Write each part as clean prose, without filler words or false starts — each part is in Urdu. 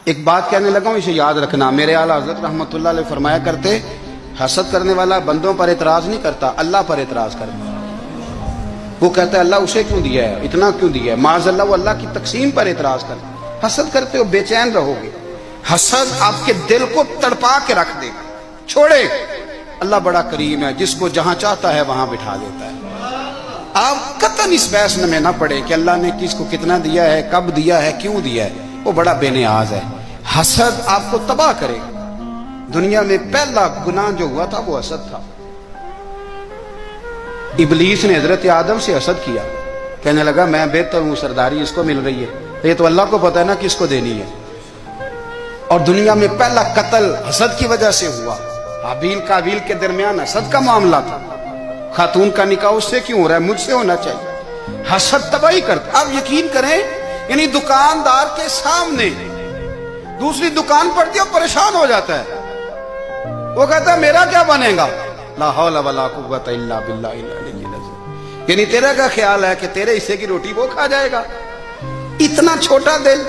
ایک بات کہنے لگا ہوں، اسے یاد رکھنا. میرے اعلیٰ حضرت رحمۃ اللہ علیہ فرمایا کرتے، حسد کرنے والا بندوں پر اعتراض نہیں کرتا، اللہ پر اعتراض کرتا. وہ کہتا ہے اللہ اسے کیوں دیا ہے، اتنا کیوں دیا ہے، معاذ اللہ وہ اللہ کی تقسیم پر اعتراض کرتا. حسد کرتے ہو بے چین رہو گے. حسد آپ کے دل کو تڑپا کے رکھ دے گا. چھوڑے، اللہ بڑا کریم ہے، جس کو جہاں چاہتا ہے وہاں بٹھا دیتا ہے. آپ قطعاً اس بحث میں نہ پڑے کہ اللہ نے کس کو کتنا دیا ہے، کب دیا ہے، کیوں دیا ہے. وہ بڑا بے نیاز ہے. حسد آپ کو تباہ کرے گا. دنیا میں پہلا گناہ جو ہوا تھا وہ حسد تھا. ابلیس نے حضرت آدم سے حسد کیا، کہنے لگا میں بہتر ہوں، سرداری اس کو مل رہی ہے، یہ تو اللہ کو پتہ ہے نا کس کو دینی ہے. اور دنیا میں پہلا قتل حسد کی وجہ سے ہوا. حابیل قابیل کے درمیان حسد کا معاملہ تھا. خاتون کا نکاح اس سے کیوں ہو رہا ہے، مجھ سے ہونا چاہیے. حسد تباہی کرتا. آپ یقین کریں، یعنی دکاندار کے سامنے دوسری دکان پڑتی ہے اور پریشان ہو جاتا ہے. وہ کہتا ہے میرا کیا بنے گا، لا حول ولا قوت الا باللہ العلی العظیم. یعنی تیرا کیا خیال ہے کہ تیرے حصے کی روٹی وہ کھا جائے گا. اتنا چھوٹا دل.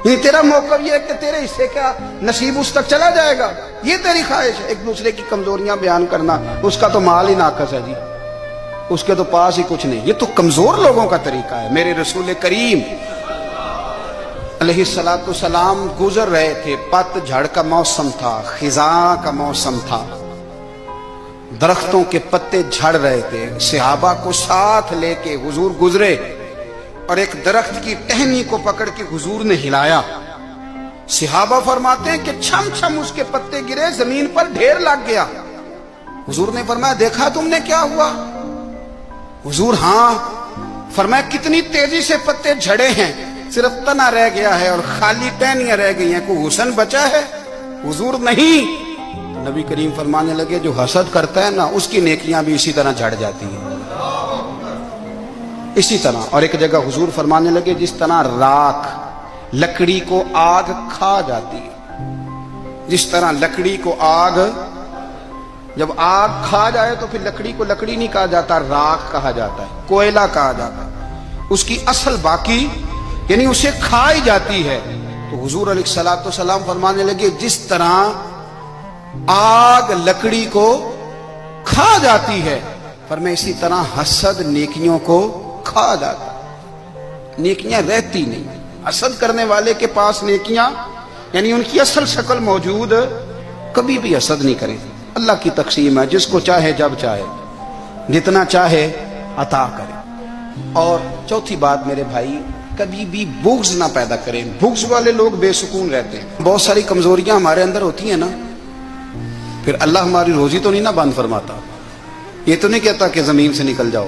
یعنی تیرا موقف یہ ہے کہ تیرے حصے کا نصیب اس تک چلا جائے گا، یہ تیری خواہش ہے. ایک دوسرے کی کمزوریاں بیان کرنا، اس کا تو مال ہی ناقص ہے جی، اس کے تو پاس ہی کچھ نہیں. یہ تو کمزور لوگوں کا طریقہ ہے. میرے رسول کریم علیہ السلام گزر رہے تھے. پت جھڑ کا موسم تھا، خزاں کا موسم تھا، درختوں کے پتے جھڑ رہے تھے. صحابہ کو ساتھ لے کے حضور گزرے اور ایک درخت کی ٹہنی کو پکڑ کے حضور نے ہلایا. صحابہ فرماتے ہیں کہ چھم چھم اس کے پتے گرے، زمین پر ڈھیر لگ گیا. حضور نے فرمایا دیکھا تم نے کیا ہوا؟ حضور ہاں. فرمایا کتنی تیزی سے پتے جھڑے ہیں، صرف تنا رہ گیا ہے اور خالی ٹہنیاں رہ گئی ہیں، کوئی حسن بچا ہے؟ حضور نہیں. نبی کریم فرمانے لگے جو حسد کرتا ہے نا اس کی نیکیاں بھی اسی طرح جھڑ جاتی ہیں، اسی طرح. اور ایک جگہ حضور فرمانے لگے جس طرح راکھ لکڑی کو آگ کھا جاتی ہے، جس طرح لکڑی کو آگ، جب آگ کھا جائے تو پھر لکڑی کو لکڑی نہیں کہا جاتا، راکھ کہا جاتا ہے، کوئلہ کہا جاتا ہے. اس کی اصل باقی یعنی اسے کھائی جاتی ہے. تو حضور علیہ السلام فرمانے لگے جس طرح آگ لکڑی کو کھا جاتی ہے، فرمایا اسی طرح حسد نیکیوں کو کھا جاتا ہے. نیکیاں رہتی نہیں. حسد کرنے والے کے پاس نیکیاں یعنی ان کی اصل شکل موجود، کبھی بھی حسد نہیں کریں. اللہ کی تقسیم ہے، جس کو چاہے جب چاہے جتنا چاہے عطا کرے. اور چوتھی بات میرے بھائی، کبھی بھی بغض نہ پیدا کریں. بغض والے لوگ بے سکون رہتے ہیں. بہت ساری کمزوریاں ہمارے اندر ہوتی ہیں نا، پھر اللہ ہماری روزی تو نہیں نہ بند فرماتا. یہ تو نہیں کہتا کہ زمین سے نکل جاؤ.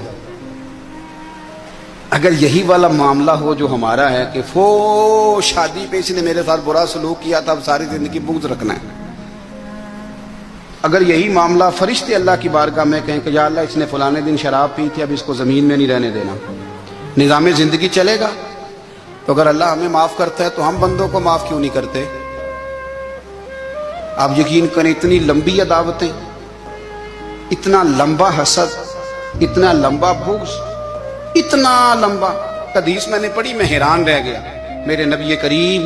اگر یہی والا معاملہ ہو جو ہمارا ہے کہ شادی پہ اس نے میرے ساتھ برا سلوک کیا تھا، اب ساری زندگی بغض رکھنا ہے. اگر یہی معاملہ فرشتے اللہ کی بارگاہ میں کہیں کہ یا اللہ اس نے فلانے دن شراب پی تھی، اب اس کو زمین میں نہیں رہنے دینا، نظام زندگی چلے گا. تو اگر اللہ ہمیں معاف کرتا ہے تو ہم بندوں کو معاف کیوں نہیں کرتے؟ آپ یقین کریں اتنی لمبی عداوتیں، اتنا لمبا حسد، اتنا لمبا بغض، اتنا لمبا. حدیث میں نے پڑھی، میں حیران رہ گیا. میرے نبی کریم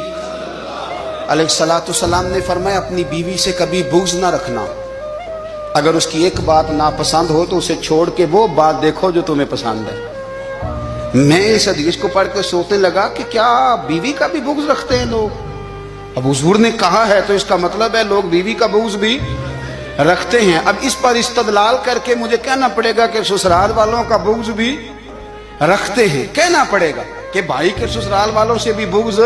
علیہ السلام نے فرمایا اپنی بیوی سے کبھی بغض نہ رکھنا. اگر اس کی ایک بات ناپسند ہو تو اسے چھوڑ کے وہ بات دیکھو جو تمہیں پسند ہے. میں اس حدیث کو پڑھ کے سوچنے لگا کہ کیا بیوی کا بھی بغض رکھتے ہیں لوگ؟ اب حضور نے کہا ہے تو اس کا مطلب ہے لوگ بیوی کا بغض بھی رکھتے ہیں. اب اس پر استدلال کر کے مجھے کہنا پڑے گا کہ سسرال والوں کا بغض بھی رکھتے ہیں. کہنا پڑے گا کہ بھائی کے سسرال والوں سے بھی بغض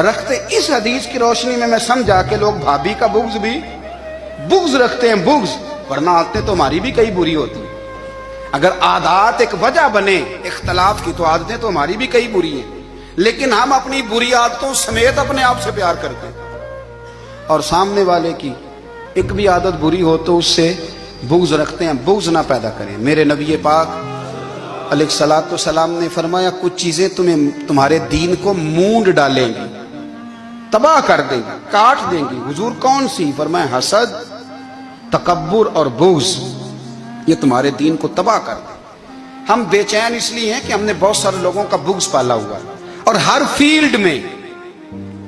رکھتے. اس حدیث کی روشنی میں سمجھا کہ لوگ بھابھی کا بغض بھی رکھتے ہیں. بغض، ورنہ عادتیں تو ہماری بھی کئی بری ہوتی ہیں. اگر عادات ایک وجہ بنے اختلاف کی تو عادتیں تو ہماری بھی کئی بری ہیں، لیکن ہم اپنی بری عادتوں سمیت اپنے آپ سے پیار کرتے ہیں. اور سامنے والے کی ایک بھی عادت بری ہو تو اس سے بغض رکھتے ہیں. بغض نہ پیدا کریں. میرے نبی پاک علیہ السلام نے فرمایا کچھ چیزیں تمہارے دین کو مونڈ ڈالیں گی، تباہ کر دیں گی، کاٹ دیں گی. حضور کون سی؟ فرمایا حسد، تکبر اور بغض. یہ تمہارے دین کو تباہ کر دیں. ہم بے چین اس لیے ہیں کہ ہم نے بہت سارے لوگوں کا بغض پالا ہوا ہے، اور ہر فیلڈ میں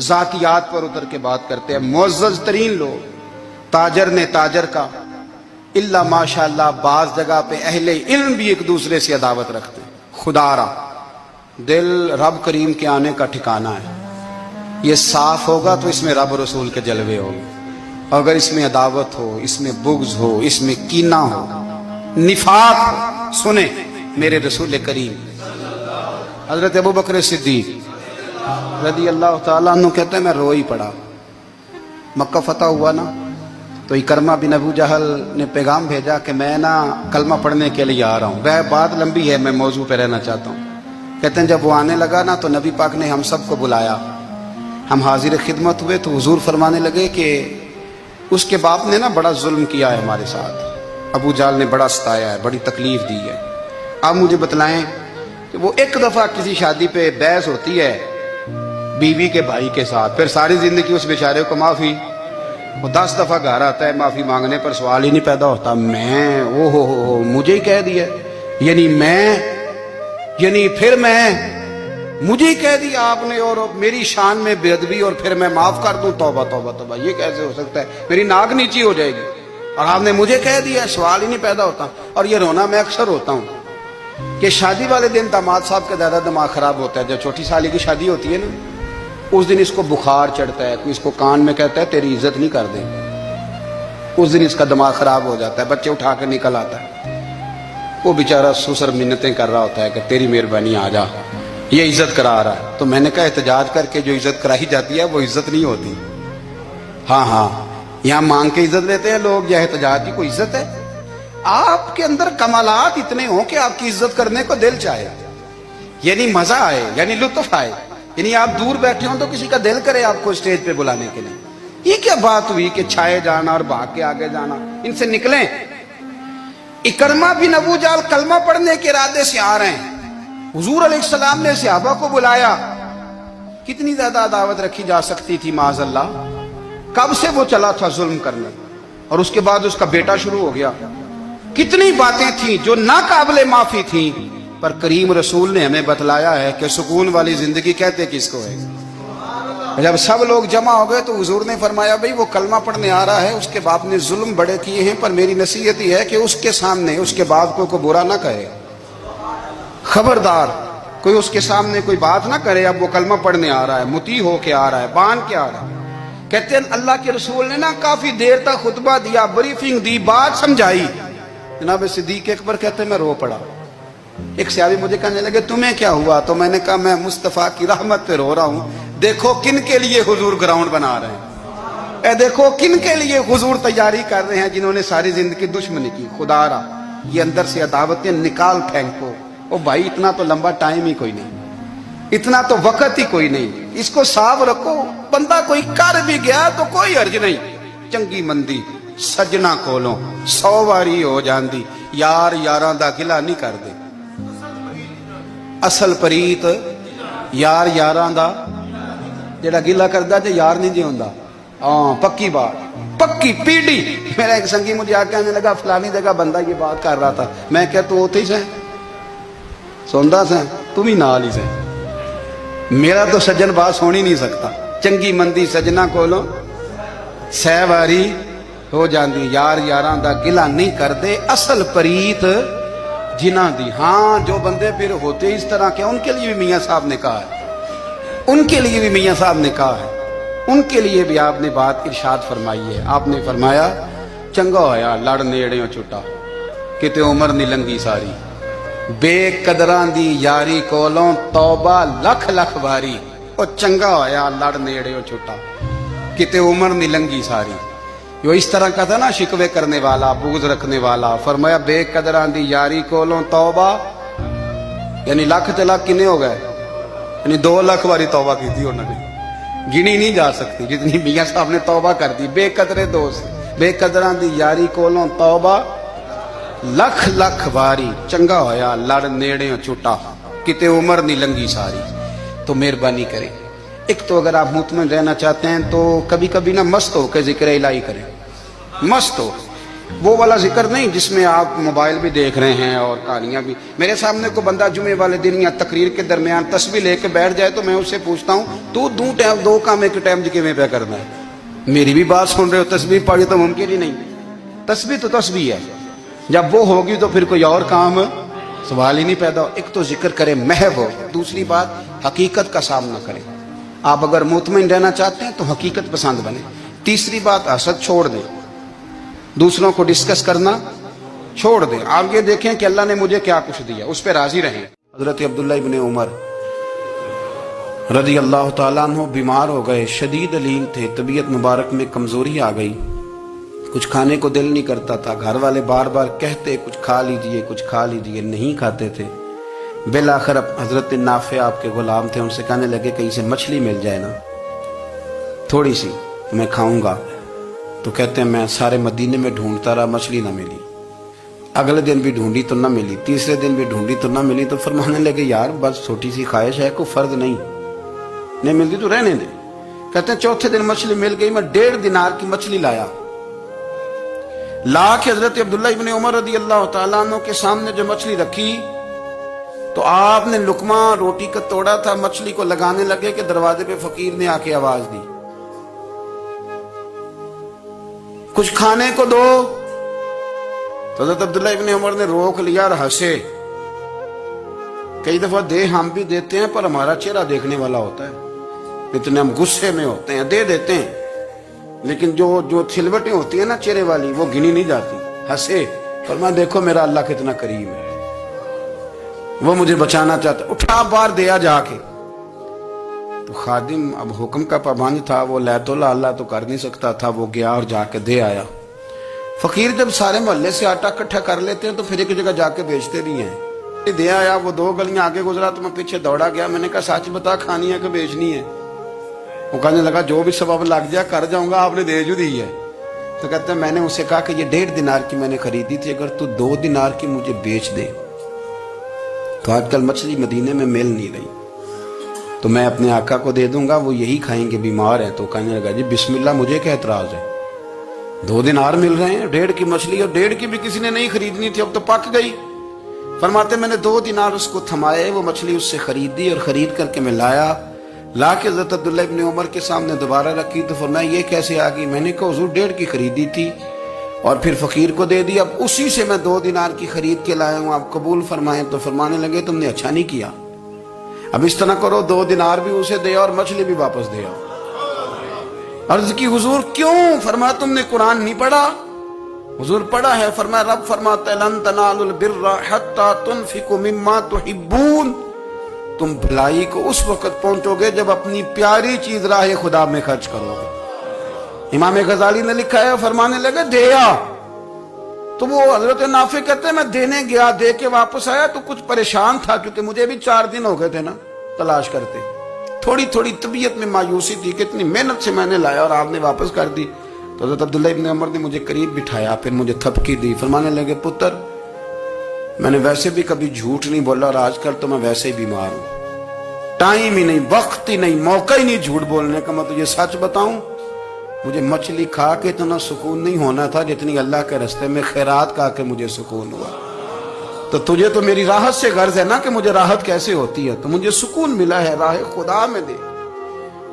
ذاتیات پر اتر کے بات کرتے ہیں، معزز ترین لوگ، تاجر نے تاجر کا، الا ماشاءاللہ بعض جگہ پہ اہل علم بھی ایک دوسرے سے عداوت رکھتے ہیں۔ خدا را دل رب کریم کے آنے کا ٹھکانہ ہے، یہ صاف ہوگا تو اس میں رب رسول کے جلوے ہوں گے، اگر اس میں عداوت ہو، اس میں بغض ہو، اس میں کینہ ہو، نفاق ہو، سنیں میرے رسول کریم حضرت ابوبکر صدیق رضی اللہ تعالیٰ عنہ کہتے ہیں میں رو ہی پڑا۔ مکہ فتح ہوا نا تو اکرمہ بن ابو جہل نے پیغام بھیجا کہ میں نا کلمہ پڑھنے کے لیے آ رہا ہوں۔ وہ بات لمبی ہے، میں موضوع پہ رہنا چاہتا ہوں۔ کہتے ہیں جب وہ آنے لگا نا تو نبی پاک نے ہم سب کو بلایا، ہم حاضر خدمت ہوئے تو حضور فرمانے لگے کہ اس کے باپ نے نا بڑا ظلم کیا ہے ہمارے ساتھ، ابو جہل نے بڑا ستایا ہے، بڑی تکلیف دی ہے۔ آپ مجھے بتلائیں کہ وہ ایک دفعہ کسی شادی پہ بحث ہوتی ہے بیوی کے بھائی کے ساتھ، پھر ساری زندگی اس بیچارے کو معافی، وہ 10 دفعہ گھر آتا ہے معافی مانگنے پر سوال ہی نہیں پیدا ہوتا، میں او ہو مجھے ہی کہہ دیا، یعنی پھر میں مجھے ہی کہہ دیا آپ نے اور میری شان میں بے ادبی اور پھر میں معاف کر دوں، توبہ توبہ توبہ، یہ کیسے ہو سکتا ہے؟ میری ناک نیچی ہو جائے گی اور آپ نے مجھے کہہ دیا، سوال ہی نہیں پیدا ہوتا۔ اور یہ رونا میں اکثر ہوتا ہوں کہ شادی والے دن داماد صاحب کا زیادہ دماغ خراب ہوتا ہے، جب چھوٹی سالی کی شادی ہوتی ہے نا اس دن اس کو بخار چڑھتا ہے، کوئی اس کو کان میں کہتا ہے تیری عزت نہیں کر دیں، اس دن اس کا دماغ خراب ہو جاتا ہے، بچے اٹھا کے نکل آتا ہے، وہ بیچارہ سسر منتیں کر رہا ہوتا ہے کہ تیری مہربانی آ جا، یہ عزت کرا رہا ہے۔ تو میں نے کہا احتجاج کر کے جو عزت کرائی جاتی ہے وہ عزت نہیں ہوتی۔ ہاں یہاں مانگ کے عزت لیتے ہیں لوگ، یا احتجاج کی کوئی عزت ہے؟ آپ کے اندر کمالات اتنے ہوں کہ آپ کی عزت کرنے کو دل چاہے، یعنی مزہ آئے، یعنی لطف آئے، یعنی آپ دور بیٹھے ہوں تو کسی کا دل کرے آپ کو اسٹیج پہ بلانے کے لیے۔ یہ کیا بات ہوئی کہ چھائے جانا اور بھاگ کے آگے جانا؟ ان سے نکلیں۔ اکرمہ بن ابو جہل کلمہ پڑھنے کے ارادے سے آ رہے ہیں، حضور علیہ السلام نے صحابہ کو بلایا، کتنی زیادہ عداوت رکھی جا سکتی تھی معاذ اللہ؟ کب سے وہ چلا تھا ظلم کرنے، اور اس کے بعد اس کا بیٹا شروع ہو گیا، کتنی باتیں تھیں جو ناقابل معافی تھیں، پر کریم رسول نے ہمیں بتلایا ہے کہ سکون والی زندگی کہتے کس کو ہے۔ جب سب لوگ جمع ہو گئے تو حضور نے فرمایا بھئی وہ کلمہ پڑھنے آ رہا ہے، اس کے باپ نے ظلم بڑے کیے ہیں، پر میری نصیحت یہ ہے کہ اس کے سامنے اس کے باپ کو برا نہ کہے، خبردار کوئی اس کے سامنے کوئی بات نہ کرے، اب وہ کلمہ پڑھنے آ رہا ہے، مطیع ہو کے آ رہا ہے، بان کے آ رہا ہے۔ کہتے ہیں اللہ کے رسول نے نا کافی دیر تک خطبہ دیا، بریفنگ دی، بات سمجھائی۔ جناب صدیق اکبر کہتے ہیں میں رو پڑا۔ ایک صحابی مجھے کہنے لگے تمہیں کیا ہوا؟ تو میں نے کہا میں مصطفیٰ کی رحمت پہ رو رہا ہوں، دیکھو کن کے لیے حضور گراؤنڈ بنا رہے ہیں، اے دیکھو کن کے لیے حضور تیاری کر رہے ہیں، جنہوں نے ساری زندگی دشمنی کی۔ خدا را یہ اندر سے عداوتیں نکال پھینکو۔ او بھائی اتنا تو لمبا ٹائم ہی کوئی نہیں، اتنا تو وقت ہی کوئی نہیں، اس کو صاف رکھو۔ بندہ کوئی کر بھی گیا تو کوئی حرج نہیں، چنگی مندی سجنا کولوں 100 واری ہو جاندی، یار یاراں دا گلا نہیں کر دے، اصل پریت یار یاراں دا جڑا گلا کردا تے یار نہیں جی ہوندا۔ ہاں پکی بات، پکی پیڑی۔ میرا ایک سنگی مجھے آ کے آنے لگا فلانی جگہ بندہ یہ بات کر رہا تھا، میں کہ تو اوتھے ہی سے سوندا سے تم ہی نال ہی سے، میرا تو سجن بات سن ہی نہیں سکتا۔ چنگی مندی سجنا کولوں 100 واری ہو جاندی، یار یاراں دا گلا نہیں کردے، اصل پریت جنہ دی۔ ہاں جو بندے پھر ہوتے اس طرح کے، ان کے لیے بھی میاں صاحب نے کہا ہے، ان کے لیے بھی میاں صاحب نے کہا ہے، ان کے لیے بھی آپ نے بات ارشاد فرمائی ہے۔ آپ نے فرمایا چنگا ہویا لڑ نیڑیوں چھٹا، کتے عمر نہیں لنگی ساری، بے قدران دی یاری کولوں توبہ لکھ لکھ باری، او چنگا ہویا لڑ نیڑیوں چھٹا، کتے عمر نہیں لنگی ساری۔ جو اس طرح کا تھا نا شکوے کرنے والا، بغض رکھنے والا، فرمایا بے قدران دی یاری کولوں توبہ، یعنی لاکھ تے لاکھ کنے ہو گئے، یعنی 2 لاکھ باری توبہ کی تھی انہوں نے، گنی نہیں جا سکتی جتنی میاں صاحب نے توبہ کر دی۔ بے قدرے دوست، بے قدران دی یاری کولوں توبہ لکھ لکھ باری، چنگا ہویا لڑ نیڑیوں چھٹا، کتے عمر نہیں لنگی ساری۔ تو مہربانی کریں، ایک تو اگر آپ مطمئن رہنا چاہتے ہیں تو کبھی کبھی نا مست ہو کے ذکر الہی کریں، مست ہو۔ وہ والا ذکر نہیں جس میں آپ موبائل بھی دیکھ رہے ہیں اور کہانیاں بھی. میرے سامنے کو بندہ جمعے والے دن یا تقریر کے درمیان تسبیح لے کے بیٹھ جائے تو میں اس سے پوچھتا ہوں تو دو کام ایک ٹائم کیویں پہ کرنا ہے؟ میری بھی بات سن رہے ہو، تسبیح پڑھی تو ممکن ہی نہیں. تسبیح تو تسبیح ہے، جب وہ ہوگی تو پھر کوئی اور کام سوال ہی نہیں پیدا ہو. ایک تو ذکر کرے محو ہو، دوسری بات حقیقت کا سامنا کرے. آپ اگر مطمئن رہنا چاہتے ہیں تو حقیقت پسند بنے. تیسری بات حسد چھوڑ دیں، دوسروں کو ڈسکس کرنا چھوڑ دیں. آپ یہ دیکھیں کہ اللہ نے مجھے کیا کچھ دیا، اس پہ راضی رہیں. حضرت عبداللہ ابن عمر رضی اللہ تعالیٰ عنہ بیمار ہو گئے، شدید علیم تھے، طبیعت مبارک میں کمزوری آ گئی، کچھ کھانے کو دل نہیں کرتا تھا. گھر والے بار بار کہتے کچھ کھا لیجئے کچھ کھا لیجئے، نہیں کھاتے تھے. بالآخر حضرت نافع آپ کے غلام تھے، ان سے کہنے لگے کہیں سے مچھلی مل جائے نا تھوڑی سی تو میں کھاؤں گا. تو کہتے ہیں میں سارے مدینے میں ڈھونڈتا رہا، مچھلی نہ ملی. اگلے دن بھی ڈھونڈی تو نہ ملی، تیسرے دن بھی ڈھونڈی تو نہ ملی. تو فرمانے لگے یار بس چھوٹی سی خواہش ہے، کوئی فرض نہیں ملتی تو رہنے دے. کہتے ہیں چوتھے دن مچھلی مل گئی، میں 1.5 دینار کی مچھلی لا کے حضرت عبداللہ ابن عمر رضی اللہ تعالیٰ عنہ کے سامنے جو مچھلی رکھی تو آپ نے لقمہ روٹی کا توڑا تھا، مچھلی کو لگانے لگے کہ دروازے پہ فقیر نے آ کے آواز دی کچھ کھانے کو دو. تو حضرت عبداللہ ابن عمر نے روک لیا اور ہنسے. کئی دفعہ ہم بھی دیتے ہیں پر ہمارا چہرہ دیکھنے والا ہوتا ہے، اتنے ہم غصے میں ہوتے ہیں دے دیتے ہیں، لیکن جو چھلوٹیں ہوتی ہیں نا چہرے والی وہ گنی نہیں جاتی. ہنسے فرمایا دیکھو میرا اللہ کتنا کریم ہے، وہ مجھے بچانا چاہتا ہے، اٹھا بار دیا جا کے. تو خادم اب حکم کا پابند تھا، وہ لیت اللہ تو کر نہیں سکتا تھا، وہ گیا اور جا کے دے آیا. فقیر جب سارے محلے سے آٹا اکٹھا کر لیتے ہیں تو پھر ایک جگہ جا کے بیچتے بھی ہیں. دے آیا، وہ 2 گلیاں آگے گزرا تو میں پیچھے دوڑا گیا. میں نے کہا سچ بتا کھانی ہے کہ بیچنی ہے؟ وہ کہنے لگا جو بھی سبب لگ جائے کر جاؤں گا، آپ نے دے جو دی ہے. تو کہتے ہیں میں نے اسے کہا کہ یہ 1.5 دینار کی میں نے خریدی تھی، اگر تو 2 دینار کی مجھے بیچ دے تو آج کل مچھلی مدینے میں مل نہیں رہی تو میں اپنے آقا کو دے دوں گا، وہ یہی کھائیں گے، بیمار ہیں. تو کہنے لگا جی بسم اللہ، مجھے کیا اعتراض ہے، 2 دینار مل رہے ہیں، 1.5 کی مچھلی، اور 1.5 کی بھی کسی نے نہیں خریدنی تھی، اب تو پک گئی. فرماتے میں نے 2 دینار اس کو تھمائے، وہ مچھلی اس سے خریدی اور خرید کر کے میں لا کے حضرت عبداللہ ابن عمر کے سامنے دوبارہ رکھی. تو فرمایا یہ کیسے آ گئی؟ میں نے کہا حضور 1.5 کی خریدی تھی اور پھر فقیر کو دے دی، اب اسی سے میں 2 دینار کی خرید کے لایا ہوں، آپ قبول فرمائیں. تو فرمانے لگے تم نے اچھا نہیں کیا، اب اس طرح کرو 2 دینار بھی اسے دے اور مچھلی بھی واپس دے آؤ. عرض کی حضور کیوں؟ فرمایا تم نے قرآن نہیں پڑھا؟ حضور پڑھا ہے. فرمایا رب فرماتا ہے لن تنالوا البر حتى تنفقوا مما تحبون، تم بھلائی کو اس وقت پہنچو گے جب اپنی پیاری چیز راہ خدا میں خرچ کرو گے. امام غزالی نے لکھا ہے، فرمانے لگے دیا. تو وہ حضرت نافع کہتے ہیں میں دینے گیا، دے کے واپس آیا تو کچھ پریشان تھا کیونکہ مجھے بھی 4 دن ہو گئے تھے نا تلاش کرتے. تھوڑی طبیعت میں مایوسی تھی، کتنی محنت سے میں نے لایا اور آپ نے واپس کر دی. تو حضرت عبداللہ ابن عمر نے مجھے قریب بٹھایا، پھر مجھے تھپکی دی. فرمانے لگے پتر میں نے ویسے بھی کبھی جھوٹ نہیں بولا اور آج کل تو میں ویسے ہی بیمار ہوں، ٹائم ہی نہیں، وقت ہی نہیں، موقع ہی نہیں جھوٹ بولنے کا. میں تجھے سچ بتاؤں، مجھے مچھلی کھا کے اتنا سکون نہیں ہونا تھا جتنی اللہ کے راستے میں خیرات کھا کے مجھے سکون ہوا. تو تجھے تو میری راحت سے غرض ہے نا کہ مجھے راحت کیسے ہوتی ہے، تو مجھے سکون ملا ہے، راہ خدا میں دے.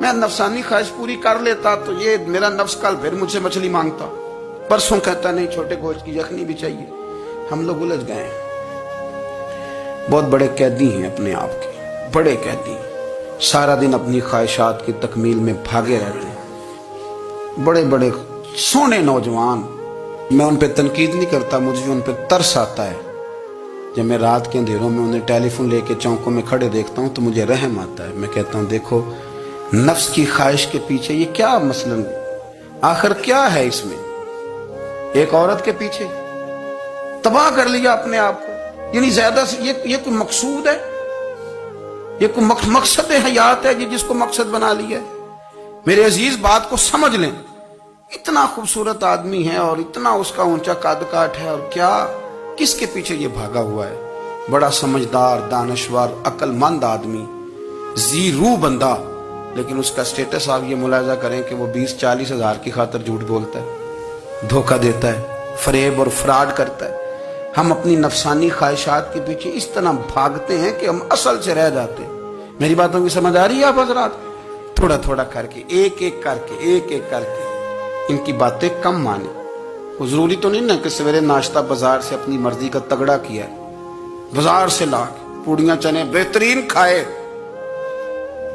میں نفسانی خواہش پوری کر لیتا تو یہ میرا نفس کل پھر مجھ سے مچھلی مانگتا، پرسوں کہتا نہیں چھوٹے گوشت کی یخنی بھی چاہیے. ہم لوگ الجھ گئے ہیں، بہت بڑے قیدی ہیں اپنے آپ کے، بڑے قیدی، سارا دن اپنی خواہشات کی تکمیل میں بھاگے رہتے ہیں. بڑے بڑے سونے نوجوان، میں ان پہ تنقید نہیں کرتا، مجھے ان پہ ترس آتا ہے. جب میں رات کے اندھیروں میں انہیں ٹیلی فون لے کے چوکوں میں کھڑے دیکھتا ہوں تو مجھے رحم آتا ہے. میں کہتا ہوں دیکھو نفس کی خواہش کے پیچھے یہ کیا مثلاً آخر کیا ہے اس میں؟ ایک عورت کے پیچھے تباہ کر لیا اپنے آپ کو، یعنی زیادہ سے یہ کوئی مقصود ہے، یہ کوئی مقصد حیات ہے جس کو مقصد بنا لیا ہے؟ میرے عزیز بات کو سمجھ لیں، اتنا خوبصورت آدمی ہے اور اتنا اس کا اونچا قد کاٹ ہے، اور کیا کس کے پیچھے یہ بھاگا ہوا ہے؟ بڑا سمجھدار، دانشور، عقل مند آدمی، ذی روح بندہ، لیکن اس کا سٹیٹس آپ یہ ملاحظہ کریں کہ وہ 20-40 ہزار کی خاطر جھوٹ بولتا ہے، دھوکہ دیتا ہے. فریب اور فراڈ کرتا ہے. ہم اپنی نفسانی خواہشات کے پیچھے اس طرح بھاگتے ہیں کہ ہم اصل سے رہ جاتے ہیں. میری باتوں کی سمجھ آ رہی ہے آپ حضرات؟ تھوڑا تھوڑا کر کے ایک ایک کر کے ان کی باتیں کم مانیں. وہ ضروری تو نہیں نا کہ سویرے ناشتہ بازار سے اپنی مرضی کا تگڑا کیا ہے, بازار سے لا کے پوڑیاں چنے بہترین کھائے,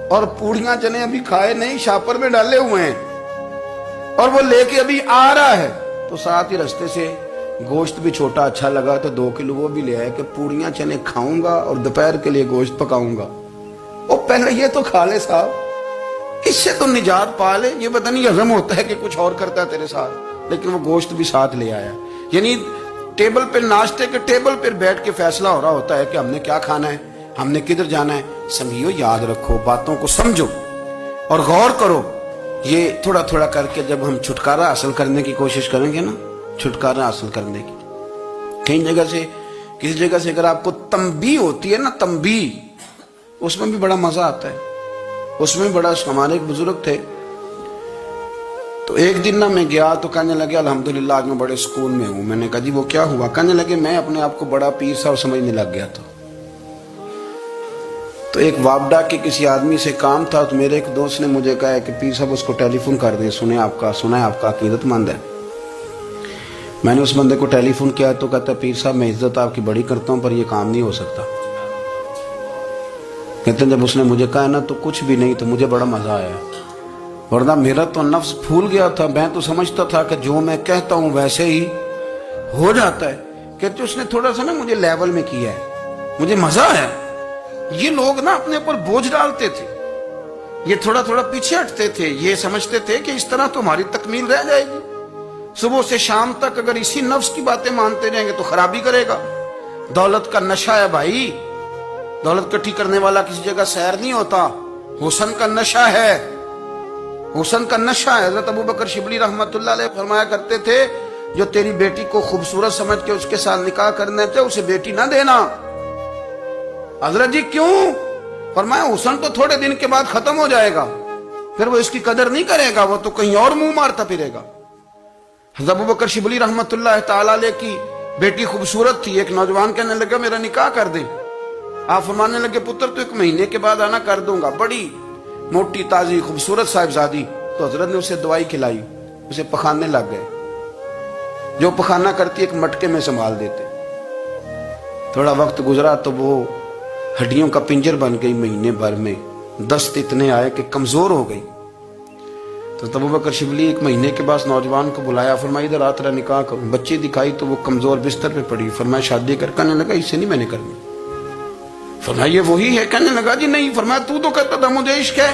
اور پوڑیاں چنے ابھی کھائے نہیں, شاپر میں ڈالے ہوئے ہیں, اور وہ لے کے ابھی آ رہا ہے, تو ساتھ ہی رستے سے گوشت بھی چھوٹا اچھا لگا تو 2 کلو وہ بھی لے آئے کہ پوڑیاں چنے کھاؤں گا اور دوپہر کے لیے گوشت پکاؤں گا. وہ پہلے یہ تو کھا لے صاحب, اس سے تو نجات پا لے. یہ پتہ نہیں ہضم ہوتا ہے کہ کچھ اور کرتا ہے تیرے ساتھ, لیکن وہ گوشت بھی ساتھ لے آیا. یعنی ٹیبل پہ, ناشتے کے ٹیبل پہ بیٹھ کے فیصلہ ہو رہا ہوتا ہے کہ ہم نے کیا کھانا ہے, ہم نے کدھر جانا ہے. سمجھو, یاد رکھو, باتوں کو سمجھو اور غور کرو. یہ تھوڑا تھوڑا کر کے جب ہم چھٹکارا حاصل کرنے کی کوشش کریں گے نا, چھٹکارا حاصل کرنے کی, کئی جگہ سے, کسی جگہ سے اگر آپ کو تنبیہ ہوتی ہے نا, تنبیہ, اس میں بھی بڑا مزہ آتا ہے. اس میں بڑا, ہمارے ایک بزرگ تھے, تو ایک دن نا میں گیا تو کہنے لگے الحمدللہ آج میں بڑے سکون میں ہوں. میں نے کہا جی وہ کیا ہوا؟ کہنے لگے میں اپنے آپ کو بڑا پیر صاحب سمجھنے لگ گیا تھا. تو ایک وابڈا کے کسی آدمی سے کام تھا, تو میرے ایک دوست نے مجھے کہا کہ پیر صاحب اس کو ٹیلی فون کر دیں, سنا ہے آپ کا عقیدت مند ہے. میں نے اس بندے کو ٹیلی فون کیا تو کہتا پیر صاحب میں عزت آپ کی بڑی کرتا ہوں پر یہ کام نہیں ہو سکتا. کہتے ہیں جب اس نے مجھے کہا نا تو کچھ بھی نہیں, تو مجھے بڑا مزہ آیا, ورنہ میرا تو نفس پھول گیا تھا. میں تو سمجھتا تھا کہ جو میں کہتا ہوں ویسے ہی ہو جاتا ہے. کہتے اس نے تھوڑا سا نا مجھے لیول میں کیا ہے, مجھے مزہ آیا. یہ لوگ نا اپنے اوپر بوجھ ڈالتے تھے, یہ تھوڑا تھوڑا پیچھے ہٹتے تھے, یہ سمجھتے تھے کہ اس طرح تو ہماری تکمیل رہ جائے گی. صبح سے شام تک اگر اسی نفس کی باتیں مانتے رہیں گے تو خرابی کرے گا. دولت کا نشہ ہے بھائی, دولت کٹھی کرنے والا کسی جگہ سیر نہیں ہوتا. حسن کا نشہ ہے, حسن کا نشہ ہے. حضرت ابو بکر شبلی رحمت اللہ علیہ فرمایا کرتے تھے جو تیری بیٹی کو خوبصورت سمجھ کے اس کے ساتھ نکاح کرنا چاہے اسے بیٹی نہ دینا. حضرت جی کیوں؟ فرمایا حسن تو تھوڑے دن کے بعد ختم ہو جائے گا, پھر وہ اس کی قدر نہیں کرے گا, وہ تو کہیں اور منہ مارتا پھرے گا. حضرت ابو بکر شبلی رحمت اللہ تعالی علیہ کی بیٹی خوبصورت تھی. ایک نوجوان کہنے لگا میرا نکاح کر دیں. آپ فرمانے لگے پتر تو 1 مہینے کے بعد آنا, کر دوں گا. بڑی موٹی تازی خوبصورت صاحبزادی. تو حضرت نے اسے دوائی کھلائی, اسے پخانے لگ گئے. جو پخانہ کرتی ایک مٹکے میں سنبھال دیتے. تھوڑا وقت گزرا تو وہ ہڈیوں کا پنجر بن گئی. مہینے بھر میں دست اتنے آئے کہ کمزور ہو گئی. تو ابو بکر شبلی 1 مہینے کے بعد نوجوان کو بلایا, فرمایا ادھر آ تیرا نکاح کروں. بچی دکھائی تو وہ کمزور بستر پہ پڑی. فرمایا شادی کر. کہنے لگا اس سے نہیں میں نے کرنی. فرمایا یہ وہی ہے؟ کہنے لگا جی نہیں. فرمایا تو کہتا تھا مجھے عشق ہے,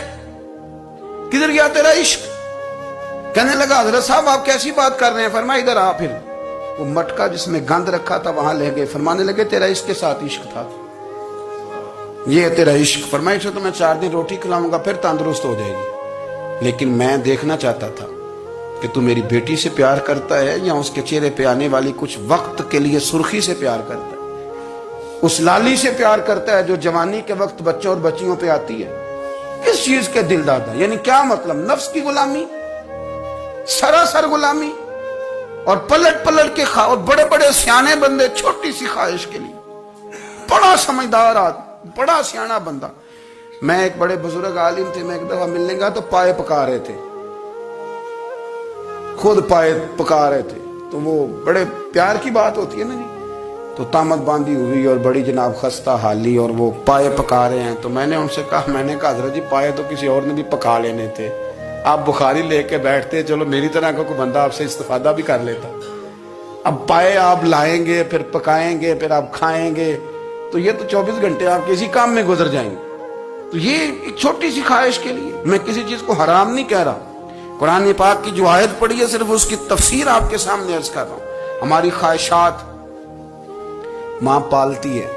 کدھر گیا تیرا عشق؟ کہنے لگا حضرت صاحب آپ کیسی بات کر رہے ہیں. فرمایا ادھر آ. پھر وہ مٹکا جس میں گند رکھا تھا وہاں لے گئے. فرمانے لگے تیرا اس کے ساتھ عشق تھا, یہ ہے تیرا عشق. فرمایا اسے تو میں 4 دن روٹی کھلاؤں گا پھر تندرست ہو جائے گی, لیکن میں دیکھنا چاہتا تھا کہ تو میری بیٹی سے پیار کرتا ہے یا اس کے چہرے پہ آنے والی کچھ وقت کے لیے سرخی سے پیار کرتا ہے, اس لالی سے پیار کرتا ہے جو جوانی کے وقت بچوں اور بچیوں پہ آتی ہے. کس چیز کے دل دادا؟ یعنی کیا مطلب؟ نفس کی غلامی, سراسر غلامی. اور پلٹ پلٹ کے اور بڑے بڑے سیانے بندے چھوٹی سی خواہش کے لیے. بڑا سمجھدار آدمی, بڑا سیانا بندہ. میں ایک بڑے بزرگ عالم تھے, میں ایک دفعہ ملنے گا تو پائے پکا رہے تھے, خود پائے پکا رہے تھے. تو وہ بڑے پیار کی بات ہوتی ہے نا جی. تو تامت باندھی ہوئی اور بڑی جناب خستہ حالی, اور وہ پائے پکا رہے ہیں. تو میں نے ان سے کہا, میں نے کہا حضرت جی پائے تو کسی اور نے بھی پکا لینے تھے, آپ بخاری لے کے بیٹھتے, چلو میری طرح کا کوئی بندہ آپ سے استفادہ بھی کر لیتا. اب پائے آپ لائیں گے, پھر پکائیں گے, پھر آپ کھائیں گے, تو یہ تو 24 گھنٹے آپ کسی کام میں گزر جائیں گے. تو یہ ایک چھوٹی سی خواہش کے لیے. میں کسی چیز کو حرام نہیں کہہ رہا, قرآن پاک کی جو آیت پڑھی ہے صرف اس کی تفسیر آپ کے سامنے عرض کر رہا ہوں. ہماری خواہشات ماں پالتی ہے,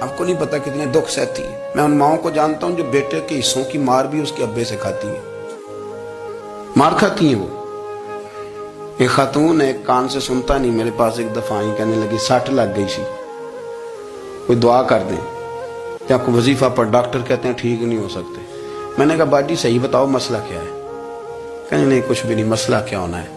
آپ کو نہیں پتا کتنے دکھ سہتی ہے. میں ان ماؤں کو جانتا ہوں جو بیٹے کے حصوں کی مار بھی اس کے ابے سے کھاتی ہیں, مار کھاتی ہیں وہ. ایک خاتون ایک کان سے سنتا نہیں, میرے پاس ایک دفعہ آئی, کہنے لگی 60 لگ گئی سی, کوئی دعا کر دیں. کہ آپ کو وظیفہ پر ڈاکٹر کہتے ہیں ٹھیک نہیں ہو سکتے. میں نے کہا باجی صحیح بتاؤ مسئلہ کیا ہے؟ کہنے نہیں کچھ بھی نہیں, مسئلہ کیا ہونا ہے,